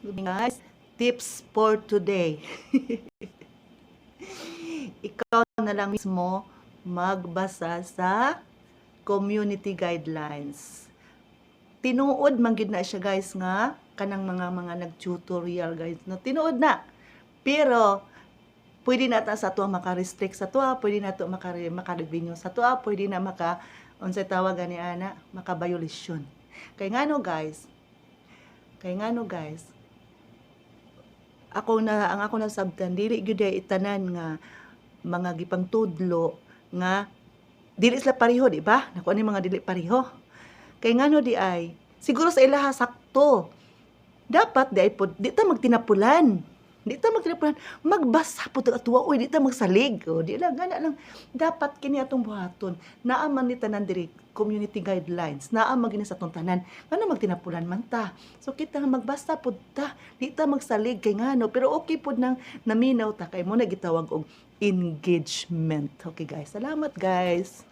Guys, tips for today. Ikaw na lang mismo magbasa sa community guidelines. Tinuod man gid na siya guys nga kanang mga nag-tutorial guys no tinuod na. Pero pwede na ta sa tuwa maka-restrict sa tuwa, pwede na to maka-revenue sa tuwa, pwede na maka unsay tawag ani ana, maka-violation. Kay ngano guys? Ang ako na sabtan dili gyud ay itanan nga mga gipang tudlo nga dili sila pareho, di ba? Nakuha ni mga dili pareho. Kay ngano di ay siguro sa ilaha sakto. Dapat di ay pod di ta magtinapulan. Di ta magtinapulan, magbasa pud at tuwa oy di ta magsalig. O di lang gana lang dapat kini atong buhaton. Naa man ni tanan diri community guidelines. Naa man gini sa atong tanan. Ngano magtinapulan man ta. So kita nga magbasa pud ta. Di ta magsalig kay ngano pero okay pud nang naminaw ta kay mo na gitawag og engagement. Okay guys. Salamat guys.